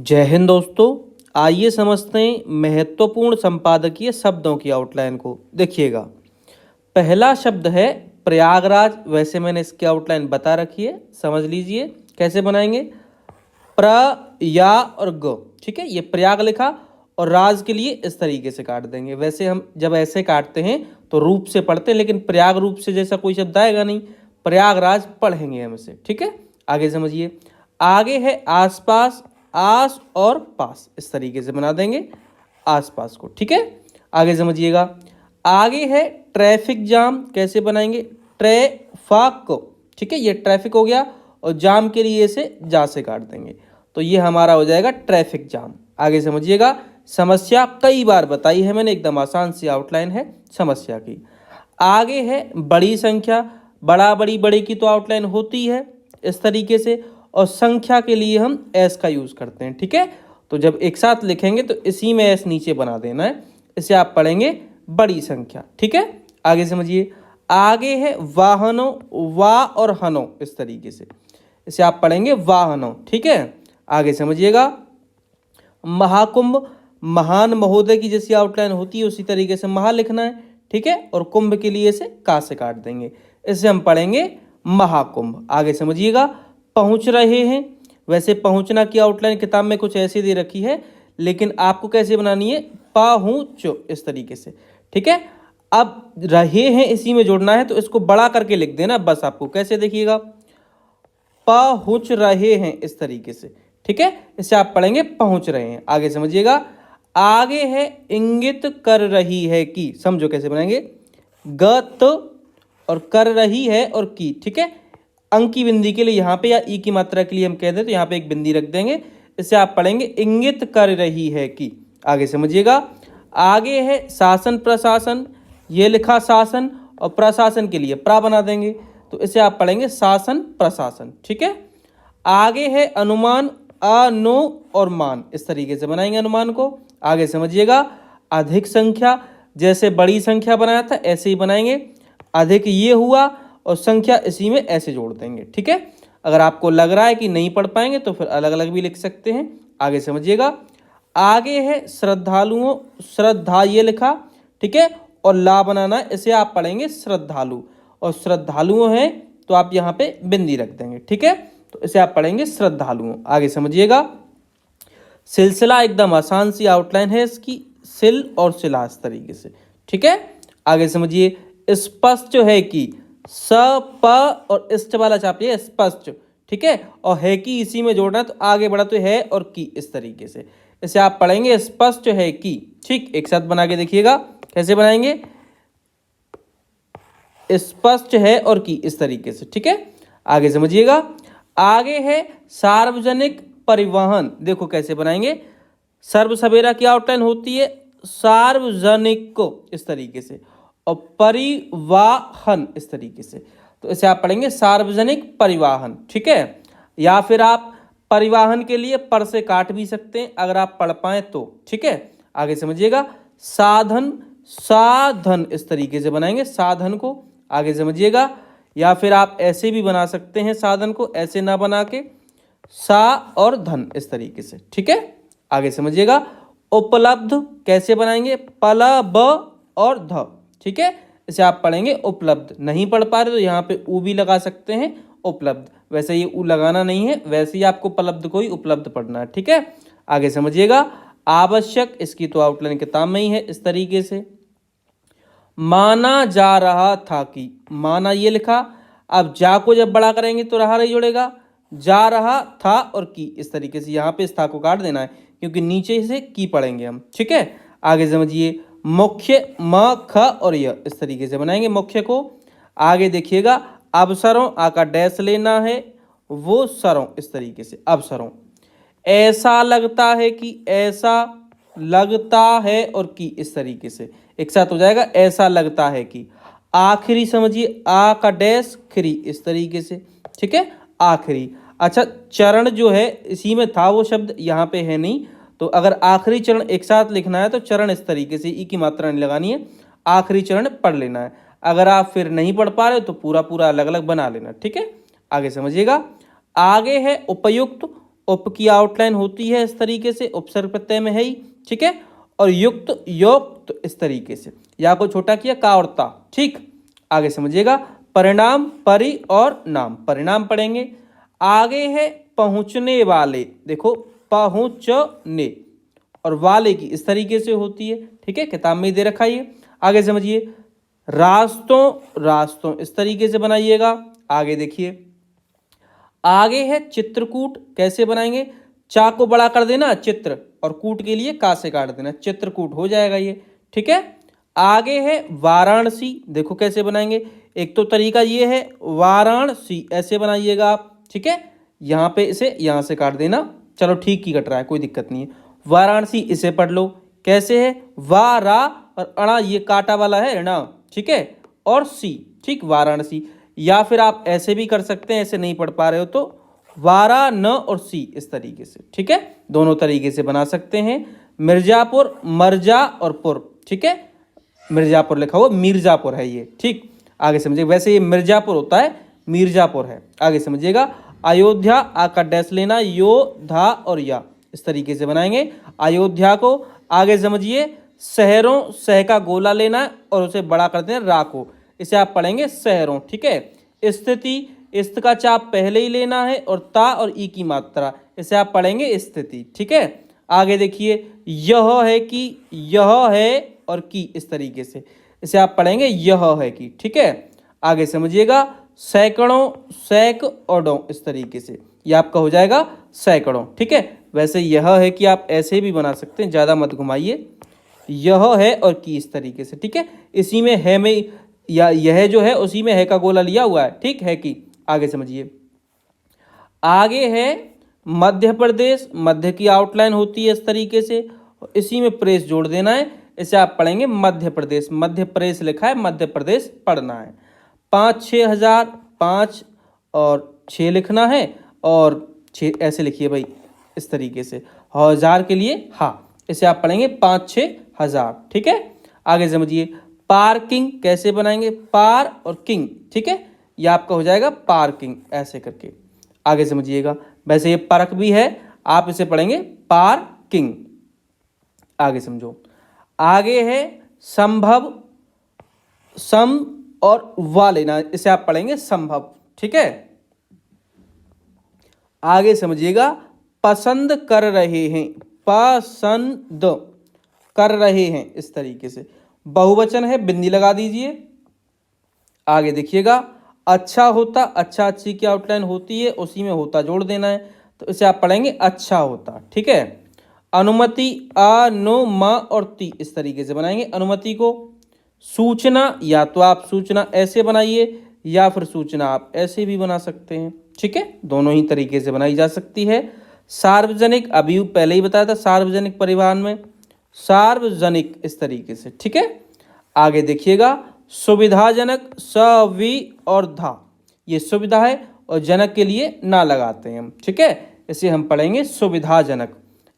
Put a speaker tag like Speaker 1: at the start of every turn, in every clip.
Speaker 1: जय हिंद दोस्तों। आइए समझते हैं महत्वपूर्ण संपादकीय शब्दों की आउटलाइन को। देखिएगा, पहला शब्द है प्रयागराज। वैसे मैंने इसकी आउटलाइन बता रखी है, समझ लीजिए कैसे बनाएंगे। प्र, या और ग, ठीक है। ये प्रयाग लिखा और राज के लिए इस तरीके से काट देंगे। वैसे हम जब ऐसे काटते हैं तो रूप से पढ़ते हैं, लेकिन प्रयाग रूप से जैसा कोई शब्द आएगा नहीं, प्रयागराज पढ़ेंगे हम इसे, ठीक है। आगे समझिए, आगे है आसपास, आस और पास, इस तरीके से बना देंगे आसपास को, ठीक है। आगे समझिएगा, आगे है ट्रैफिक जाम। कैसे बनाएंगे? ट्रैफिक को, ठीक है। ये ट्रैफिक हो गया और जाम के लिए इसे जा से काट देंगे, तो ये हमारा हो जाएगा ट्रैफिक जाम। आगे समझिएगा, समस्या कई बार बताई है मैंने, एकदम आसान सी आउटलाइन है समस्या की। आगे है बड़ी संख्या। बड़ा बड़ी बड़े की तो आउटलाइन होती है इस तरीके से, और संख्या के लिए हम एस का यूज करते हैं, ठीक है। तो जब एक साथ लिखेंगे तो इसी में एस नीचे बना देना है, इसे आप पढ़ेंगे बड़ी संख्या, ठीक है। आगे समझिए, आगे है वाहनों, वा और हनो, इस तरीके से इसे आप पढ़ेंगे वाहनों, ठीक है। आगे समझिएगा, महाकुंभ, महान महोदय की जैसी आउटलाइन होती है उसी तरीके से महा लिखना है, ठीक है। और कुंभ के लिए इसे का से काट देंगे, इसे हम पढ़ेंगे महाकुंभ। आगे समझिएगा, पहुंच रहे हैं। वैसे पहुंचना की आउटलाइन किताब में कुछ ऐसी दे रखी है, लेकिन आपको कैसे बनानी है? पहुंचो, इस तरीके से, ठीक है। अब रहे हैं इसी में जोड़ना है, तो इसको बड़ा करके लिख देना बस आपको। कैसे? देखिएगा, पहुंच रहे हैं, इस तरीके से, ठीक है। इसे आप पढ़ेंगे पहुंच रहे हैं। आगे समझिएगा, आगे है इंगित कर रही है की। समझो कैसे बनाएंगे, गत और कर रही है और की, ठीक है। अंक की बिंदी के लिए यहाँ पे, या ई की मात्रा के लिए हम कहते हैं तो यहाँ पे एक बिंदी रख देंगे, इसे आप पढ़ेंगे इंगित कर रही है की। आगे समझिएगा, आगे है शासन प्रशासन। ये लिखा शासन और प्रशासन के लिए प्रा बना देंगे, तो इसे आप पढ़ेंगे शासन प्रशासन, ठीक है। आगे है अनुमान, अनु और मान, इस तरीके से बनाएंगे अनुमान को। आगे समझिएगा, अधिक संख्या, जैसे बड़ी संख्या बनाया था ऐसे ही बनाएंगे। अधिक ये हुआ और संख्या इसी में ऐसे जोड़ देंगे, ठीक है। अगर आपको लग रहा है कि नहीं पढ़ पाएंगे तो फिर अलग अलग भी लिख सकते हैं। आगे समझिएगा, आगे है श्रद्धालुओं, श्रद्धा ये लिखा, ठीक है, और ला बनाना है, इसे आप पढ़ेंगे श्रद्धालु। और श्रद्धालुओं हैं तो आप यहाँ पे बिंदी रख देंगे, ठीक है। तो इसे आप पढ़ेंगे श्रद्धालुओं। आगे समझिएगा, सिलसिला एकदम आसान सी आउटलाइन है इसकी, सिल और सिला, इस तरीके से, ठीक है। आगे समझिए, स्पष्ट है कि, स प और इष्ट वाला छापिए स्पष्ट, ठीक है। और है कि इसी में जोड़ना, तो आगे बढ़ा तो है और की, इस तरीके से इसे आप पढ़ेंगे स्पष्ट है कि, ठीक। एक साथ बना के देखिएगा कैसे बनाएंगे, स्पष्ट है और की, इस तरीके से, ठीक है। आगे समझिएगा, आगे है सार्वजनिक परिवहन। देखो कैसे बनाएंगे, सर्व सवेरा की आउटलाइन होती है सार्वजनिक को, इस तरीके से, और परिवाहन, इस तरीके से, तो इसे आप पढ़ेंगे सार्वजनिक परिवहन, ठीक है। या फिर आप परिवहन के लिए पर से काट भी सकते हैं अगर आप पढ़ पाए तो, ठीक है। आगे समझिएगा, साधन, साधन, इस तरीके से बनाएंगे साधन को। आगे समझिएगा, या फिर आप ऐसे भी बना सकते हैं साधन को, ऐसे ना बना के सा और धन, इस तरीके से, ठीक है। आगे समझिएगा, उपलब्ध कैसे बनाएंगे, पला ब और ध, ठीक है। इसे आप पढ़ेंगे उपलब्ध। नहीं पढ़ पा रहे तो यहाँ पे ऊ भी लगा सकते हैं, उपलब्ध। वैसे ये ऊ लगाना नहीं है, वैसे ही आपको उपलब्ध को ही उपलब्ध पढ़ना है, ठीक है। आगे समझिएगा, आवश्यक, इसकी तो आउटलाइन किताब में ही है, इस तरीके से। माना जा रहा था कि, माना ये लिखा, अब जा को जब बड़ा करेंगे तो रहा नहीं जुड़ेगा, जा रहा था और की, इस तरीके से यहाँ पे इस था को काट देना है, क्योंकि नीचे से की पढ़ेंगे हम, ठीक है। आगे समझिए, मुख्य, म ख और य, इस तरीके से बनाएंगे मुख्य को। आगे देखिएगा, अवसरों, आ का डैश लेना है, वो सरों, इस तरीके से अवसरों। ऐसा लगता है कि, ऐसा लगता है और की, इस तरीके से एक साथ हो जाएगा, ऐसा लगता है कि। आखिरी समझिए, आ का डैश खरी, इस तरीके से, ठीक है, आखिरी। अच्छा, चरण जो है इसी में था वो शब्द, यहाँ पे है नहीं, तो अगर आखिरी चरण एक साथ लिखना है तो चरण इस तरीके से, ई की मात्रा नहीं लगानी है, आखिरी चरण पढ़ लेना है। अगर आप फिर नहीं पढ़ पा रहे तो पूरा पूरा अलग अलग बना लेना, ठीक है। आगे समझिएगा, आगे है उपयुक्त, उप की आउटलाइन होती है इस तरीके से, उपसर्ग प्रत्यय में है ही, ठीक है। और युक्त योक्त इस तरीके से, या को छोटा किया का और ता, ठीक। आगे समझिएगा, परिणाम परि और नाम, परिणाम पढ़ेंगे। आगे है पहुंचने वाले, देखो पहुंचने और वाले की इस तरीके से होती है, ठीक है, किताब में दे रखा है। आगे समझिए, रास्तों रास्तों इस तरीके से बनाइएगा। आगे देखिए, आगे है चित्रकूट, कैसे बनाएंगे, चा को बड़ा कर देना चित्र और कूट के लिए का से काट देना, चित्रकूट हो जाएगा ये, ठीक है। आगे है वाराणसी, देखो कैसे बनाएंगे, एक तो तरीका ये है वाराणसी ऐसे बनाइएगा आप, ठीक है। यहाँ पे इसे यहाँ से काट देना, चलो ठीक ही कट रहा है, कोई दिक्कत नहीं है। वाराणसी इसे पढ़ लो, कैसे है, वारा और अणा ये काटा वाला है ना, ठीक है, और सी, ठीक, वाराणसी। या फिर आप ऐसे भी कर सकते हैं, ऐसे नहीं पढ़ पा रहे हो तो वारा न और सी इस तरीके से, ठीक है, दोनों तरीके से बना सकते हैं। मिर्जापुर, मर्जा और पुर, ठीक है, मिर्जापुर लिखा हुआ मिर्जापुर है ये, ठीक। आगे समझिए, वैसे ये मिर्जापुर होता है, मिर्जापुर है। आगे समझिएगा, अयोध्या, आ का डैश लेना, यो धा और या इस तरीके से बनाएंगे अयोध्या को। आगे समझिए, शहरों, सह का गोला लेना और उसे बड़ा कर देना रा को, इसे आप पढ़ेंगे शहरों, ठीक है। स्थिति, इस्त का चाप पहले ही लेना है और ता और ई की मात्रा, इसे आप पढ़ेंगे स्थिति, ठीक है। आगे देखिए, यह है कि, यह है और की इस तरीके से, इसे आप पढ़ेंगे यह है कि, ठीक है। आगे समझिएगा, सैकड़ों, सैक और डों इस तरीके से, यह आपका हो जाएगा सैकड़ों, ठीक है। वैसे यह है कि आप ऐसे भी बना सकते हैं, ज़्यादा मत घुमाइए, यह है और की इस तरीके से, ठीक है। इसी में है में, या यह जो है उसी में है का गोला लिया हुआ है, ठीक है कि। आगे समझिए, आगे है मध्य प्रदेश, मध्य की आउटलाइन होती है इस तरीके से, इसी में प्रेस जोड़ देना है, इसे आप पढ़ेंगे मध्य प्रदेश, मध्य प्रदेश लिखा है, मध्य प्रदेश पढ़ना है। 5-6 हज़ार, 5 और 6 लिखना है, और 6 ऐसे लिखिए भाई इस तरीके से, हजार के लिए हाँ, इसे आप पढ़ेंगे 5-6 हज़ार, ठीक है। आगे समझिए, पार्किंग कैसे बनाएंगे, पार और किंग, ठीक है, यह आपका हो जाएगा पार्किंग ऐसे करके। आगे समझिएगा, वैसे ये परक भी है, आप इसे पढ़ेंगे पार्किंग। आगे समझो, आगे है संभव, सम और वा लेना, इसे आप पढ़ेंगे संभव, ठीक है। आगे समझिएगा, पसंद कर रहे हैं, पसंद कर रहे हैं इस तरीके से, बहुवचन है, बिंदी लगा दीजिए। आगे देखिएगा, अच्छा होता, अच्छा अच्छी की आउटलाइन होती है, उसी में होता जोड़ देना है, तो इसे आप पढ़ेंगे अच्छा होता, ठीक है। अनुमति, अनुम और ती इस तरीके से बनाएंगे अनुमति को। सूचना, या तो आप सूचना ऐसे बनाइए या फिर सूचना आप ऐसे भी बना सकते हैं, ठीक है, दोनों ही तरीके से बनाई जा सकती है। सार्वजनिक, अभी पहले ही बताया था, सार्वजनिक परिवहन में सार्वजनिक इस तरीके से, ठीक है। आगे देखिएगा, सुविधाजनक, सवि और धा, ये सुविधा है और जनक के लिए ना लगाते हैं हम, ठीक है, इसे हम पढ़ेंगे सुविधाजनक।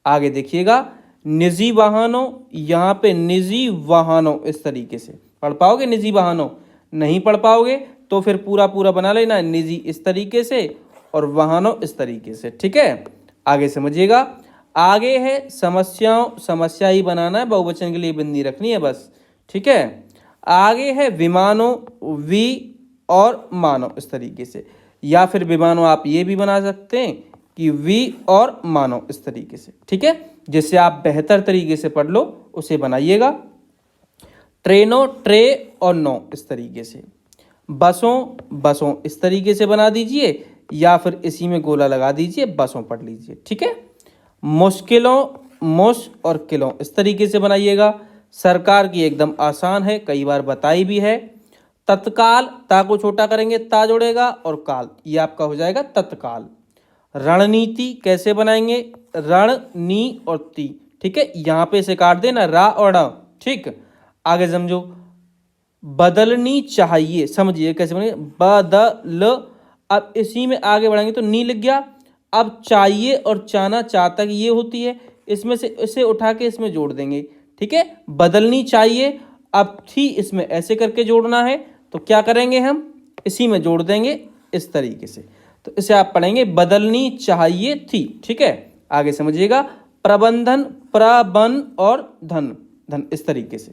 Speaker 1: आगे देखिएगा, निजी वाहनों, यहाँ पे निजी वाहनों इस तरीके से पढ़ पाओगे, निजी वाहनों नहीं पढ़ पाओगे तो फिर पूरा पूरा बना लेना, निजी इस तरीके से और वाहनों इस तरीके से, ठीक है। आगे समझिएगा, आगे है समस्याओं, समस्या ही बनाना है, बहुवचन के लिए बिंदी रखनी है बस, ठीक है। आगे है विमानों, वी और मानो इस तरीके से, या फिर विमानों आप ये भी बना सकते हैं कि वी और मानो इस तरीके से, ठीक है, जिससे आप बेहतर तरीके से पढ़ लो उसे बनाइएगा। ट्रेनों, ट्रे और नो इस तरीके से। बसों, बसों इस तरीके से बना दीजिए या फिर इसी में गोला लगा दीजिए, बसों पढ़ लीजिए, ठीक है। मुश्किलों, मुश और किलों इस तरीके से बनाइएगा। सरकार की एकदम आसान है, कई बार बताई भी है। तत्काल, ता को छोटा करेंगे ता जुड़ेगा और काल, ये आपका हो जाएगा तत्काल। रणनीति कैसे बनाएंगे, रण नी और ती, ठीक है, यहाँ पे इसे काट देना रा और ण, ठीक। आगे समझो, बदलनी चाहिए, समझिए कैसे बनेंगे, बदल, अब इसी में आगे बढ़ेंगे तो नी लिख गया। अब चाहिए और चाहना, चाहता की ये होती है, इसमें से इसे उठा के इसमें जोड़ देंगे, ठीक है, बदलनी चाहिए। अब थी इसमें ऐसे करके जोड़ना है, तो क्या करेंगे हम, इसी में जोड़ देंगे इस तरीके से। तो इसे आप पढ़ेंगे बदलनी चाहिए थी। ठीक है, आगे समझिएगा। प्रबंधन, प्रबन और धन, धन इस तरीके से,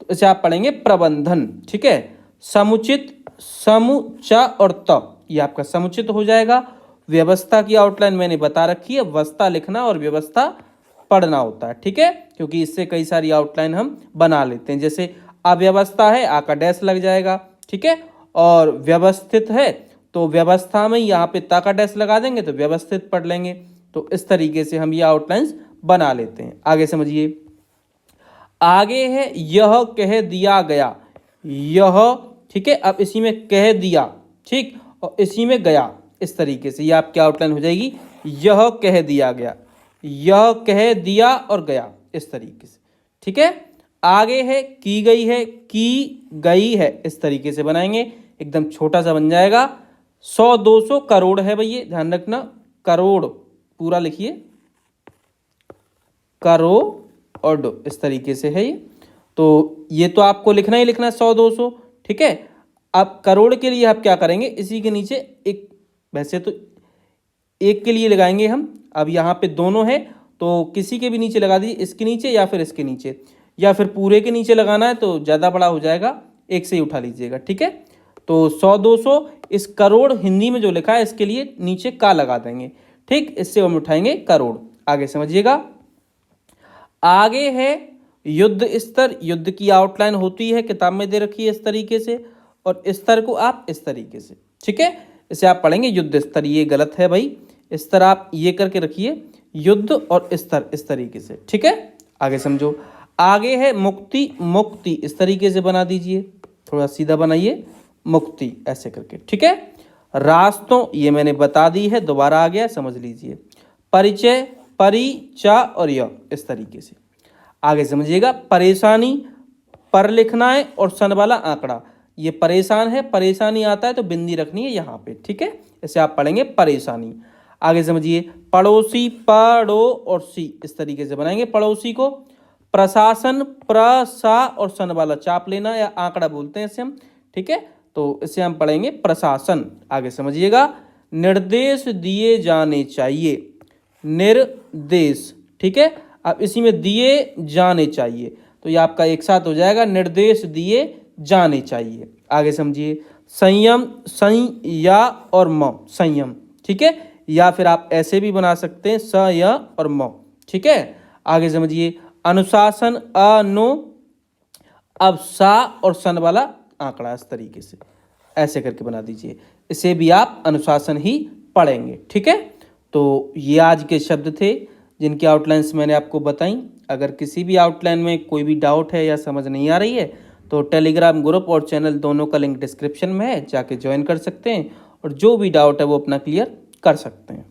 Speaker 1: तो इसे आप पढ़ेंगे प्रबंधन। ठीक है, समुचित, समुचा और त, ये आपका समुचित हो जाएगा। व्यवस्था की आउटलाइन मैंने बता रखी है, व्यवस्था लिखना और व्यवस्था पढ़ना होता है। ठीक है, क्योंकि इससे कई सारी आउटलाइन हम बना लेते हैं। जैसे अव्यवस्था है, आ का डैश लग जाएगा। ठीक है, और व्यवस्थित है तो व्यवस्था में यहाँ पे ता का डैश लगा देंगे तो व्यवस्थित पढ़ लेंगे। तो इस तरीके से हम ये आउटलाइंस बना लेते हैं। आगे समझिए, आगे है यह कह दिया गया, यह, ठीक है, अब इसी में कह दिया, ठीक, और इसी में गया, इस तरीके से ये आपकी आउटलाइन हो जाएगी। यह कह दिया गया, यह कह दिया और गया, इस तरीके से। ठीक है, आगे है की गई है, की गई है, इस तरीके से बनाएंगे, एकदम छोटा सा बन जाएगा। 100 200 करोड़ है भैया, ध्यान रखना, करोड़ पूरा लिखिए, करोड़, इस तरीके से है ये। तो ये तो आपको लिखना ही लिखना है 100 200। ठीक है, अब करोड़ के लिए आप क्या करेंगे, इसी के नीचे एक, वैसे तो एक के लिए लगाएंगे हम, अब यहाँ पे दोनों है तो किसी के भी नीचे लगा दीजिए, इसके नीचे या फिर इसके नीचे, या फिर पूरे के नीचे लगाना है तो ज़्यादा बड़ा हो जाएगा, एक से ही उठा लीजिएगा। ठीक है, तो 100 200, इस करोड़ हिंदी में जो लिखा है इसके लिए नीचे का लगा देंगे। ठीक, इससे हम उठाएंगे करोड़। आगे समझिएगा, आगे है युद्ध स्तर, युद्ध की आउटलाइन होती है, किताब में दे रखी है इस तरीके से, और स्तर को आप इस तरीके से। ठीक है, इसे आप पढ़ेंगे युद्ध स्तर, ये गलत है भाई, स्तर आप ये करके रखिए, युद्ध और स्तर इस तरीके से। ठीक है, आगे समझो, आगे है मुक्ति, मुक्ति इस तरीके से बना दीजिए, थोड़ा सीधा बनाइए, मुक्ति ऐसे करके। ठीक है, रास्तों ये मैंने बता दी है, दोबारा आ गया, समझ लीजिए। परिचय, परिचा और य, इस तरीके से। आगे समझिएगा, परेशानी, पर लिखना है और सन वाला आंकड़ा, ये परेशान है, परेशानी आता है तो बिंदी रखनी है यहाँ पे। ठीक है, इसे आप पढ़ेंगे परेशानी। आगे समझिए, पड़ोसी, पड़ो और सी, इस तरीके से बनाएंगे पड़ोसी को। प्रशासन, प्रसा और सन वाला चाप लेना या आंकड़ा बोलते हैं इसे हम। ठीक है, तो इसे हम पढ़ेंगे प्रशासन। आगे समझिएगा, निर्देश दिए जाने चाहिए, निर्देश। ठीक है, अब इसी में दिए जाने चाहिए, तो ये आपका एक साथ हो जाएगा, निर्देश दिए जाने चाहिए। आगे समझिए, संयम, संया और म, संयम। ठीक है, या फिर आप ऐसे भी बना सकते हैं, स या और म। ठीक है, आगे समझिए, अनुशासन, अनु, अब सा और सन वाला आंकड़ा, इस तरीके से ऐसे करके बना दीजिए, इसे भी आप अनुशासन ही पढ़ेंगे। ठीक है, तो ये आज के शब्द थे जिनकी आउटलाइंस मैंने आपको बताई। अगर किसी भी आउटलाइन में कोई भी डाउट है या समझ नहीं आ रही है तो टेलीग्राम ग्रुप और चैनल दोनों का लिंक डिस्क्रिप्शन में है, जाके ज्वाइन कर सकते हैं और जो भी डाउट है वो अपना क्लियर कर सकते हैं।